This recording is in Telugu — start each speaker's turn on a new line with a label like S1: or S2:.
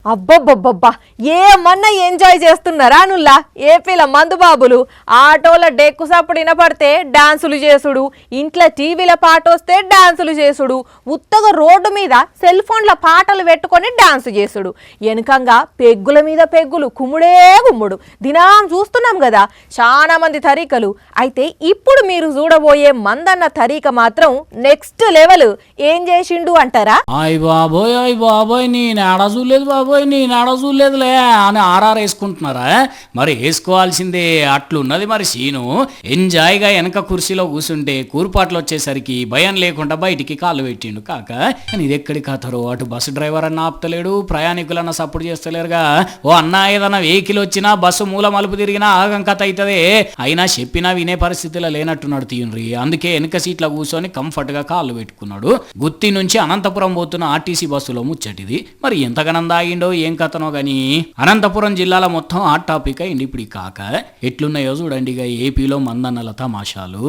S1: అబ్బబ్బబ్బబ్బా ఏమన్నా ఎంజాయ్ చేస్తున్నారా నుల్లా ఏపీల మందుబాబులు ఆటోల డెక్కు సప్పుడు వినపడితే డాన్సులు చేసుడు, ఇంట్లో టీవీల పాట వస్తే డాన్సులు చేసుడు, ఉత్తగా రోడ్డు మీద సెల్ ఫోన్ల పాటలు పెట్టుకొని డాన్స్ చేసుడు, వెనుకంగా పెగ్గుల మీద పెగ్గులు కుమ్ముడే కుమ్ముడు దినం చూస్తున్నాం కదా చాలా మంది తరీకలు. అయితే ఇప్పుడు మీరు చూడబోయే మందన్న తరీక మాత్రం నెక్స్ట్ లెవెల్. ఏం చేసిండు అంటారా?
S2: అయ్ బాబోయ్ నేను ఆడ చూడలేదు బాబోయ్, నేను ఆడ చూడలేదులే అని ఆర్ఆర్ వేసుకుంటున్నారా? మరి వేసుకోవాల్సిందే, అట్లున్నది మరి సీను. ఎంజాయ్గా వెనక కుర్చీలో కూర్చుంటే కూర్పాట్లు వచ్చేసరికి భయం లేకుండా బయటికి కాళ్ళు పెట్టిండు కాక. కానీ ఇది ఎక్కడి కథరో, అటు బస్సు డ్రైవర్ అన్న ఆపుతలేడు, ప్రయాణికులన్న సపోర్ట్ చేస్తలేరుగా. ఓ అన్న ఏదన్నా వెహికల్ వచ్చినా బస్సు మూల మలుపు తిరిగినా ఆగం కథ అవుతుంది. అయినా చెప్పినా వినే పరిస్థితిలో లేనట్టున్నాడు తీయండి. అందుకే వెనక సీట్లో కూర్చొని కంఫర్ట్ గా కాళ్ళు పెట్టుకున్నాడు. గుత్తి నుంచి అనంతపురం పోతున్న ఆర్టీసీ బస్సులో ముచ్చటిది. మరి ఎంతగానం దాగిండో ఏం కథనో గాని అనంతపురం జిల్లాల మొత్తం హాట్ టాపిక్ అయింది ఇప్పుడు. కాక ఎట్లున్నాయో చూడండి ఇక ఏపీలో మందన్నల తమాషాలు.